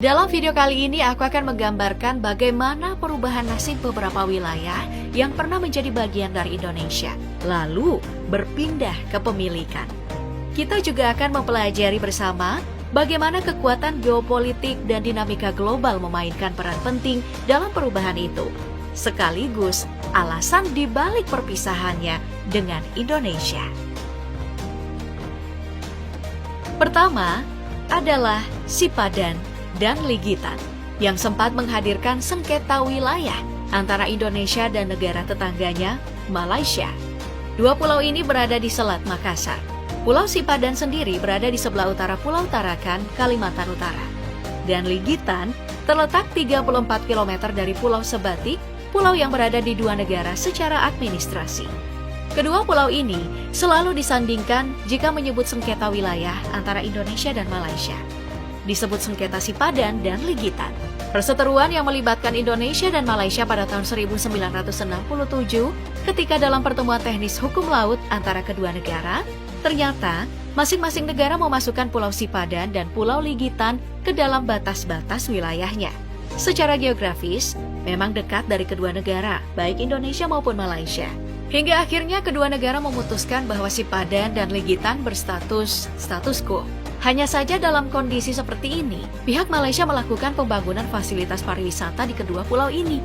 Dalam video kali ini aku akan menggambarkan bagaimana perubahan nasib beberapa wilayah yang pernah menjadi bagian dari Indonesia, lalu berpindah kepemilikan. Kita juga akan mempelajari bersama bagaimana kekuatan geopolitik dan dinamika global memainkan peran penting dalam perubahan itu, sekaligus alasan dibalik perpisahannya dengan Indonesia. Pertama adalah Sipadan dan Ligitan yang sempat menghadirkan sengketa wilayah antara Indonesia dan negara tetangganya, Malaysia. Dua pulau ini berada di Selat Makassar. Pulau Sipadan sendiri berada di sebelah utara Pulau Tarakan, Kalimantan Utara. Dan Ligitan terletak 34 km dari Pulau Sebatik, pulau yang berada di dua negara secara administrasi. Kedua pulau ini selalu disandingkan jika menyebut sengketa wilayah antara Indonesia dan Malaysia. Disebut sengketa Sipadan dan Ligitan. Perseteruan yang melibatkan Indonesia dan Malaysia pada tahun 1967 ketika dalam pertemuan teknis hukum laut antara kedua negara, ternyata masing-masing negara memasukkan Pulau Sipadan dan Pulau Ligitan ke dalam batas-batas wilayahnya. Secara geografis, memang dekat dari kedua negara, baik Indonesia maupun Malaysia. Hingga akhirnya kedua negara memutuskan bahwa Sipadan dan Ligitan berstatus status quo. Hanya saja dalam kondisi seperti ini, pihak Malaysia melakukan pembangunan fasilitas pariwisata di kedua pulau ini.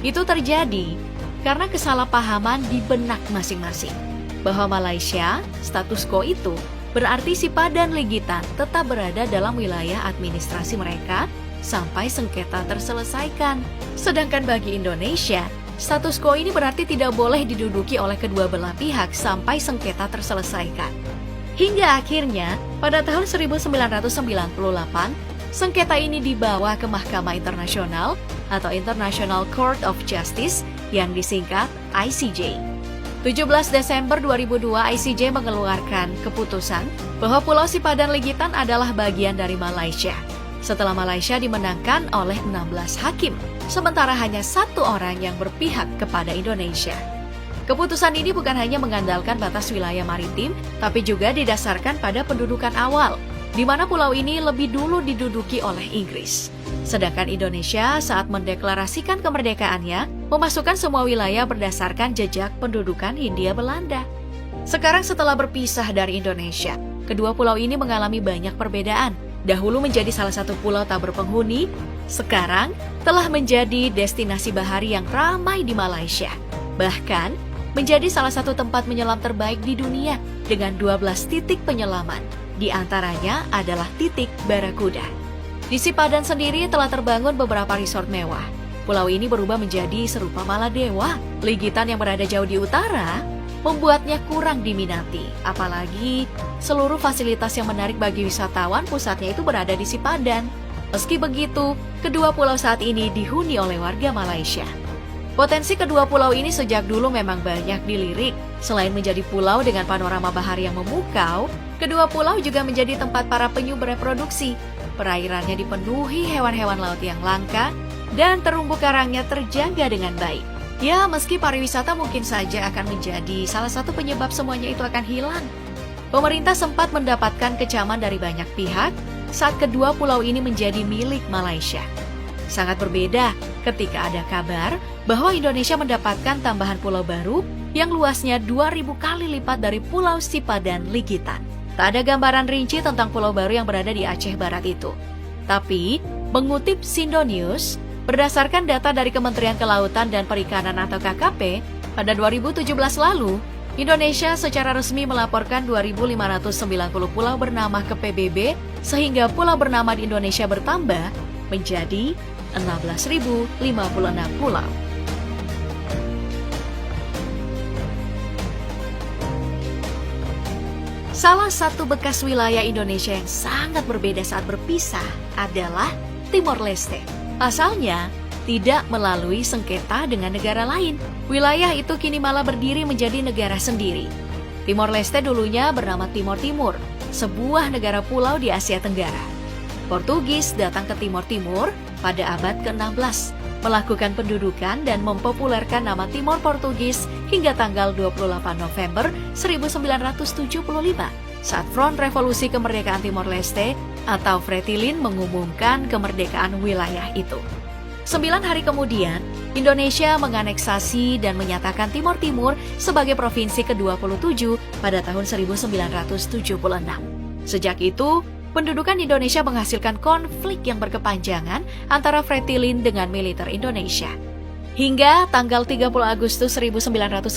Itu terjadi karena kesalahpahaman di benak masing-masing. Bahwa Malaysia, status quo itu, berarti Sipadan Ligitan tetap berada dalam wilayah administrasi mereka sampai sengketa terselesaikan. Sedangkan bagi Indonesia, status quo ini berarti tidak boleh diduduki oleh kedua belah pihak sampai sengketa terselesaikan. Hingga akhirnya, pada tahun 1998, sengketa ini dibawa ke Mahkamah Internasional atau International Court of Justice yang disingkat ICJ. 17 Desember 2002, ICJ mengeluarkan keputusan bahwa Pulau Sipadan Ligitan adalah bagian dari Malaysia. Setelah Malaysia dimenangkan oleh 16 hakim, sementara hanya satu orang yang berpihak kepada Indonesia. Keputusan ini bukan hanya mengandalkan batas wilayah maritim, tapi juga didasarkan pada pendudukan awal, di mana pulau ini lebih dulu diduduki oleh Inggris. Sedangkan Indonesia saat mendeklarasikan kemerdekaannya, memasukkan semua wilayah berdasarkan jejak pendudukan Hindia Belanda. Sekarang setelah berpisah dari Indonesia, kedua pulau ini mengalami banyak perbedaan. Dahulu menjadi salah satu pulau tak berpenghuni, sekarang telah menjadi destinasi bahari yang ramai di Malaysia. Bahkan, menjadi salah satu tempat menyelam terbaik di dunia dengan 12 titik penyelaman. Di antaranya adalah titik Barakuda. Di Sipadan sendiri telah terbangun beberapa resort mewah. Pulau ini berubah menjadi serupa Maladewa. Ligitan yang berada jauh di utara membuatnya kurang diminati. Apalagi seluruh fasilitas yang menarik bagi wisatawan pusatnya itu berada di Sipadan. Meski begitu, kedua pulau saat ini dihuni oleh warga Malaysia. Potensi kedua pulau ini sejak dulu memang banyak dilirik. Selain menjadi pulau dengan panorama bahari yang memukau, kedua pulau juga menjadi tempat para penyu bereproduksi. Perairannya dipenuhi hewan-hewan laut yang langka dan terumbu karangnya terjaga dengan baik. Ya, meski pariwisata mungkin saja akan menjadi salah satu penyebab semuanya itu akan hilang. Pemerintah sempat mendapatkan kecaman dari banyak pihak saat kedua pulau ini menjadi milik Malaysia. Sangat berbeda ketika ada kabar bahwa Indonesia mendapatkan tambahan pulau baru yang luasnya 2.000 kali lipat dari Pulau Sipadan Ligitan. Tak ada gambaran rinci tentang pulau baru yang berada di Aceh Barat itu. Tapi, mengutip Sindonews, berdasarkan data dari Kementerian Kelautan dan Perikanan atau KKP, pada 2017 lalu, Indonesia secara resmi melaporkan 2.590 pulau bernama ke PBB, sehingga pulau bernama di Indonesia bertambah menjadi 16.056 pulau. Salah satu bekas wilayah Indonesia yang sangat berbeda saat berpisah adalah Timor Leste. Pasalnya, tidak melalui sengketa dengan negara lain. Wilayah itu kini malah berdiri menjadi negara sendiri. Timor Leste dulunya bernama Timor Timur, sebuah negara pulau di Asia Tenggara. Portugis datang ke Timor Timur pada abad ke-16, melakukan pendudukan dan mempopulerkan nama Timor Portugis hingga tanggal 28 November 1975 saat Front Revolusi Kemerdekaan Timor Leste atau Fretilin mengumumkan kemerdekaan wilayah itu. 9 hari kemudian, Indonesia menganeksasi dan menyatakan Timor Timur sebagai provinsi ke-27 pada tahun 1976. Sejak itu, pendudukan Indonesia menghasilkan konflik yang berkepanjangan antara Fretilin dengan militer Indonesia. Hingga tanggal 30 Agustus 1999,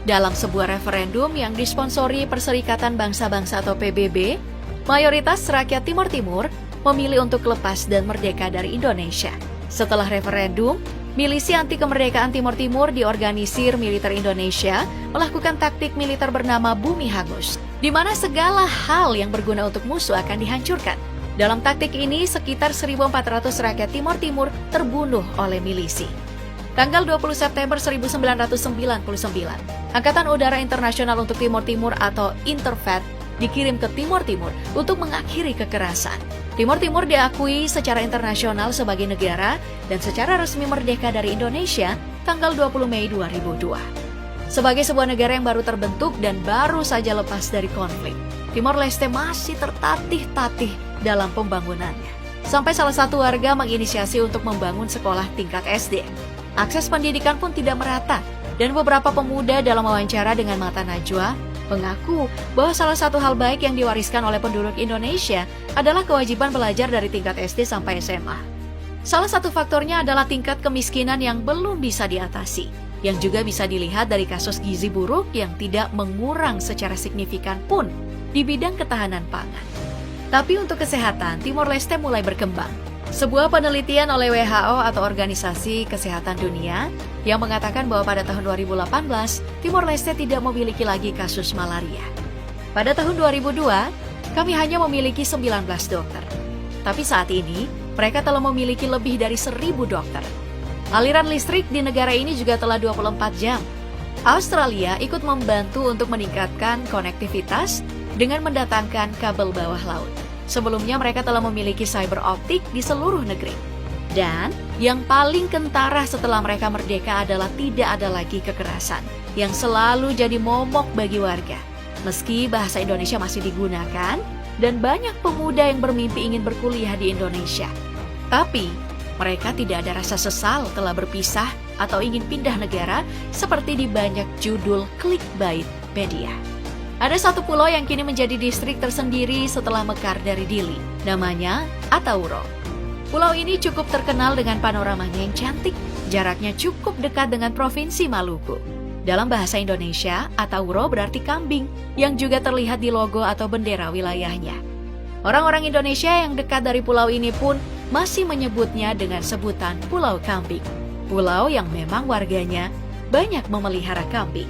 dalam sebuah referendum yang disponsori Perserikatan Bangsa-Bangsa atau PBB, mayoritas rakyat Timor Timur memilih untuk lepas dan merdeka dari Indonesia. Setelah referendum, milisi anti kemerdekaan Timor Timur diorganisir militer Indonesia melakukan taktik militer bernama Bumi Hangus, di mana segala hal yang berguna untuk musuh akan dihancurkan. Dalam taktik ini, sekitar 1.400 rakyat Timor Timur terbunuh oleh milisi. Tanggal 20 September 1999, Angkatan Udara Internasional untuk Timor Timur atau Interfat dikirim ke Timor Timur untuk mengakhiri kekerasan. Timor Timur diakui secara internasional sebagai negara dan secara resmi merdeka dari Indonesia tanggal 20 Mei 2002. Sebagai sebuah negara yang baru terbentuk dan baru saja lepas dari konflik, Timor Leste masih tertatih-tatih dalam pembangunannya. Sampai salah satu warga menginisiasi untuk membangun sekolah tingkat SD. Akses pendidikan pun tidak merata, dan beberapa pemuda dalam wawancara dengan Mata Najwa mengaku bahwa salah satu hal baik yang diwariskan oleh penduduk Indonesia adalah kewajiban belajar dari tingkat SD sampai SMA. Salah satu faktornya adalah tingkat kemiskinan yang belum bisa diatasi, yang juga bisa dilihat dari kasus gizi buruk yang tidak mengurang secara signifikan pun di bidang ketahanan pangan. Tapi untuk kesehatan, Timor Leste mulai berkembang. Sebuah penelitian oleh WHO atau Organisasi Kesehatan Dunia yang mengatakan bahwa pada tahun 2018, Timor Leste tidak memiliki lagi kasus malaria. Pada tahun 2002, kami hanya memiliki 19 dokter. Tapi saat ini, mereka telah memiliki lebih dari 1.000 dokter. Aliran listrik di negara ini juga telah 24 jam. Australia ikut membantu untuk meningkatkan konektivitas dengan mendatangkan kabel bawah laut. Sebelumnya mereka telah memiliki fiber optik di seluruh negeri. Dan yang paling kentara setelah mereka merdeka adalah tidak ada lagi kekerasan yang selalu jadi momok bagi warga. Meski bahasa Indonesia masih digunakan dan banyak pemuda yang bermimpi ingin berkuliah di Indonesia. Tapi mereka tidak ada rasa sesal telah berpisah atau ingin pindah negara seperti di banyak judul clickbait media. Ada satu pulau yang kini menjadi distrik tersendiri setelah mekar dari Dili. Namanya Atauro. Pulau ini cukup terkenal dengan panoramanya yang cantik. Jaraknya cukup dekat dengan Provinsi Maluku. Dalam bahasa Indonesia, Atauro berarti kambing, yang juga terlihat di logo atau bendera wilayahnya. Orang-orang Indonesia yang dekat dari pulau ini pun masih menyebutnya dengan sebutan Pulau Kambing. Pulau yang memang warganya banyak memelihara kambing.